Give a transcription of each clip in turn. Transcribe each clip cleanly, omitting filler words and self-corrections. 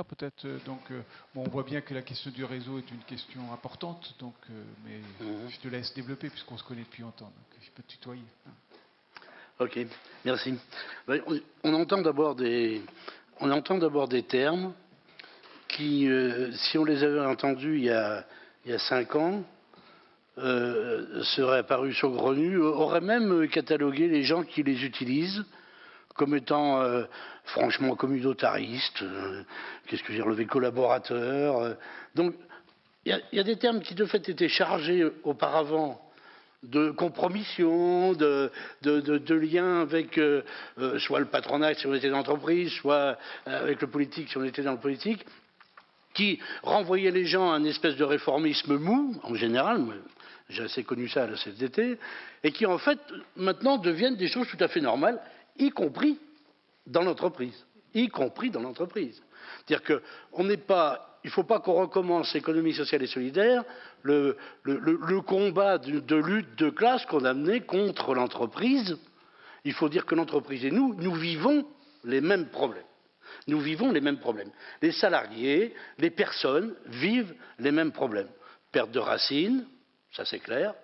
peut-être. Bon, on voit bien que la question du réseau est une question importante, mais je te laisse développer puisqu'on se connaît depuis longtemps. Donc je peux te tutoyer. Ok, merci. On entend d'abord des termes qui, si on les avait entendus il y a 5 ans, seraient apparus saugrenus, auraient même catalogué les gens qui les utilisent comme étant franchement communautaristes, qu'est-ce que j'ai relevé, collaborateurs. Donc, il y a des termes qui de fait étaient chargés auparavant de compromission, de liens avec soit le patronat si on était dans l'entreprise, soit avec le politique si on était dans le politique, qui renvoyaient les gens à une espèce de réformisme mou, en général, j'ai assez connu ça à la CFDT, et qui en fait maintenant deviennent des choses tout à fait normales, y compris dans l'entreprise. Y compris dans l'entreprise. C'est-à-dire qu'il ne faut pas qu'on recommence l'économie sociale et solidaire, le combat de lutte de classe qu'on a mené contre l'entreprise. Il faut dire que l'entreprise et nous vivons les mêmes problèmes. Nous vivons les mêmes problèmes. Les salariés, les personnes vivent les mêmes problèmes. Perte de racines, ça c'est clair,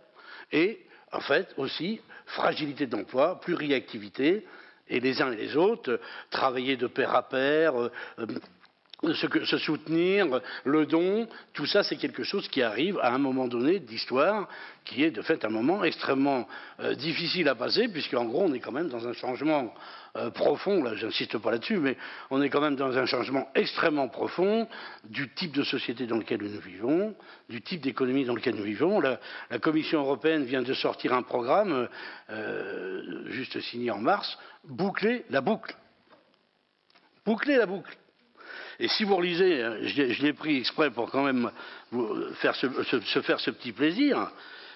et en fait aussi fragilité de l'emploi, pluriactivité, et les uns et les autres, travailler de pair à pair, se soutenir, le don, tout ça c'est quelque chose qui arrive à un moment donné d'histoire, qui est de fait un moment extrêmement difficile à passer, puisqu'en gros on est quand même dans un changement profond, là j'insiste pas là-dessus, mais on est quand même dans un changement extrêmement profond du type de société dans lequel nous vivons, du type d'économie dans lequel nous vivons. La Commission européenne vient de sortir un programme, juste signé en mars, boucler la boucle. Boucler la boucle. Et si vous relisez, je l'ai pris exprès pour quand même se faire ce petit plaisir,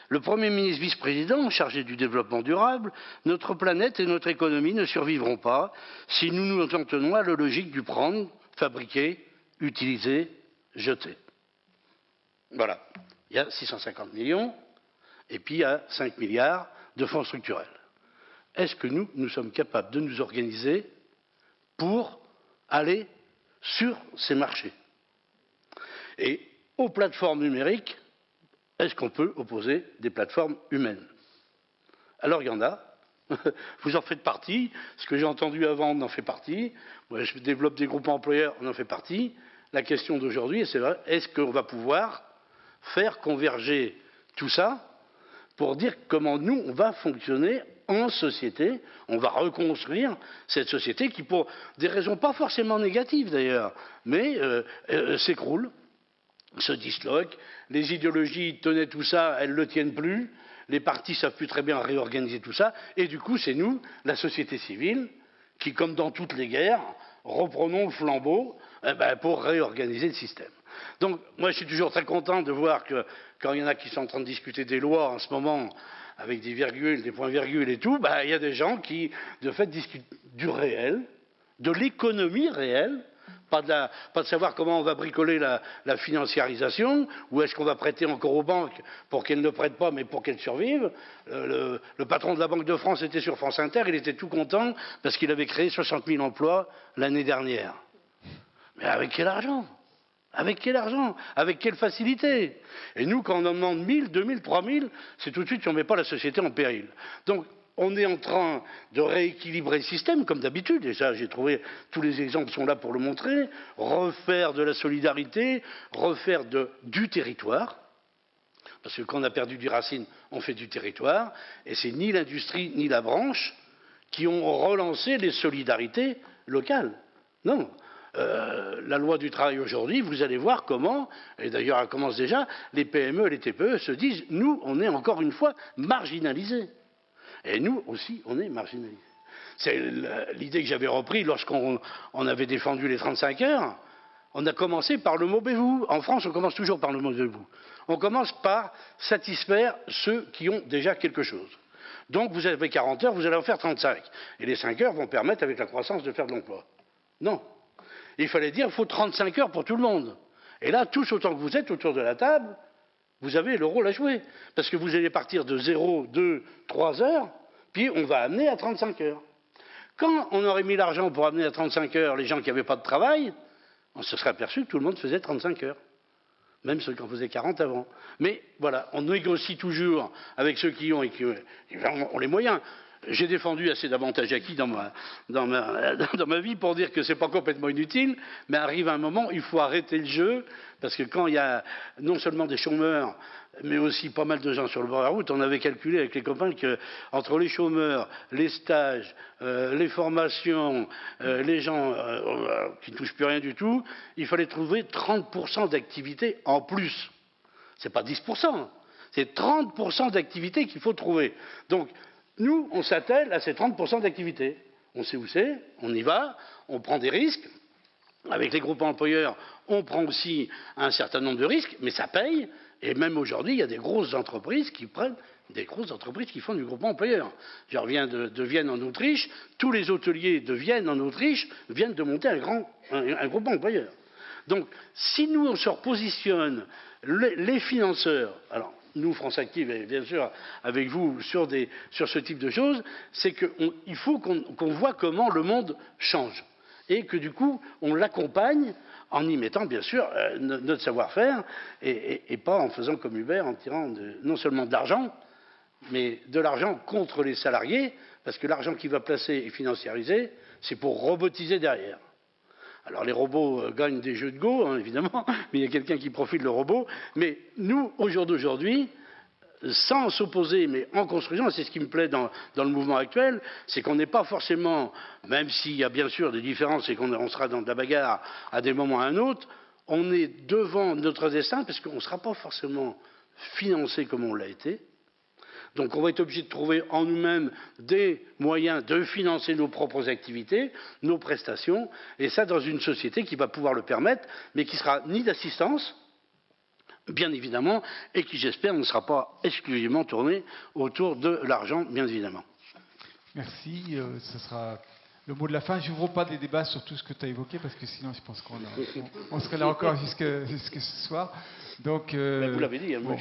le Premier ministre vice-président chargé du développement durable, notre planète et notre économie ne survivront pas si nous nous en tenons à la logique du prendre, fabriquer, utiliser, jeter. Voilà. Il y a 650 millions et puis il y a 5 milliards de fonds structurels. Est-ce que nous sommes capables de nous organiser pour aller sur ces marchés? Et aux plateformes numériques, est-ce qu'on peut opposer des plateformes humaines? Alors il y en a, vous en faites partie, ce que j'ai entendu avant, on en fait partie, moi je développe des groupes employeurs, on en fait partie. La question d'aujourd'hui, c'est est-ce qu'on va pouvoir faire converger tout ça pour dire comment nous, on va fonctionner en société, on va reconstruire cette société qui, pour des raisons pas forcément négatives d'ailleurs, mais s'écroule, se disloque, les idéologies tenaient tout ça, elles ne le tiennent plus, les partis ne savent plus très bien réorganiser tout ça, et du coup c'est nous, la société civile, qui comme dans toutes les guerres, reprenons le flambeau pour réorganiser le système. Donc moi je suis toujours très content de voir que quand il y en a qui sont en train de discuter des lois en ce moment, avec des virgules, des points-virgules et tout, il y a des gens qui, de fait, discutent du réel, de l'économie réelle, pas de savoir comment on va bricoler la financiarisation, ou est-ce qu'on va prêter encore aux banques pour qu'elles ne prêtent pas, mais pour qu'elles survivent. Le patron de la Banque de France était sur France Inter, il était tout content parce qu'il avait créé 60 000 emplois l'année dernière. Mais avec quel argent ? Avec quel argent? Avec quelle facilité? Et nous, quand on en demande 1000, 2000, 3000, c'est tout de suite qu'on ne met pas la société en péril. Donc, on est en train de rééquilibrer le système, comme d'habitude, et ça, j'ai trouvé, tous les exemples sont là pour le montrer, refaire de la solidarité, refaire du territoire, parce que quand on a perdu du racine, on fait du territoire, et c'est ni l'industrie ni la branche qui ont relancé les solidarités locales. Non. La loi du travail aujourd'hui, vous allez voir comment, et d'ailleurs elle commence déjà, les PME et les TPE se disent, nous, on est encore une fois marginalisés. Et nous aussi, on est marginalisés. C'est l'idée que j'avais reprise lorsqu'on avait défendu les 35 heures. On a commencé par le mauvais-vous. En France, on commence toujours par le mauvais-vous. On commence par satisfaire ceux qui ont déjà quelque chose. Donc vous avez 40 heures, vous allez en faire 35. Et les 5 heures vont permettre, avec la croissance, de faire de l'emploi. Non. Il fallait dire qu'il faut 35 heures pour tout le monde. Et là, tous autant que vous êtes autour de la table, vous avez le rôle à jouer. Parce que vous allez partir de 0, 2, 3 heures, puis on va amener à 35 heures. Quand on aurait mis l'argent pour amener à 35 heures les gens qui n'avaient pas de travail, on se serait aperçu que tout le monde faisait 35 heures. Même ceux qui en faisaient 40 avant. Mais voilà, on négocie toujours avec ceux qui ont et qui ont les moyens. J'ai défendu assez d'avantages acquis dans ma vie pour dire que c'est pas complètement inutile, mais arrive un moment, il faut arrêter le jeu, parce que quand il y a non seulement des chômeurs, mais aussi pas mal de gens sur le bord de la route, on avait calculé avec les copains que entre les chômeurs, les stages, les formations, les gens qui ne touchent plus rien du tout, il fallait trouver 30% d'activité en plus. C'est pas 10%, c'est 30% d'activité qu'il faut trouver. Donc, nous, on s'attelle à ces 30% d'activité. On sait où c'est, on y va, on prend des risques. Avec les groupes employeurs, on prend aussi un certain nombre de risques, mais ça paye. Et même aujourd'hui, il y a des grosses entreprises qui font du groupement employeur. Je reviens de Vienne en Autriche. Tous les hôteliers de Vienne en Autriche viennent de monter un groupement employeur. Donc, si nous, on se repositionne, les financeurs, alors nous, France Active, et bien sûr avec vous, sur ce type de choses, c'est qu'il faut qu'on voit comment le monde change. Et que du coup, on l'accompagne en y mettant, bien sûr, notre savoir-faire, et pas en faisant comme Uber, en tirant non seulement de l'argent, mais de l'argent contre les salariés, parce que l'argent qui va placer et financiariser, c'est pour robotiser derrière. Alors les robots gagnent des jeux de Go, hein, évidemment, mais il y a quelqu'un qui profite le robot. Mais nous, au jour d'aujourd'hui, sans s'opposer, mais en construisant, et c'est ce qui me plaît dans le mouvement actuel, c'est qu'on n'est pas forcément, même s'il y a bien sûr des différences et qu'on sera dans de la bagarre à des moments ou à un autre, on est devant notre destin parce qu'on ne sera pas forcément financé comme on l'a été. Donc on va être obligé de trouver en nous-mêmes des moyens de financer nos propres activités, nos prestations, et ça dans une société qui va pouvoir le permettre, mais qui sera ni d'assistance, bien évidemment, et qui, j'espère, ne sera pas exclusivement tournée autour de l'argent, bien évidemment. Merci. Ce sera le mot de la fin. Je n'ouvre pas des débats sur tout ce que tu as évoqué, parce que sinon, je pense qu'on serait là encore jusque ce soir. Donc, vous l'avez dit, hein, bon,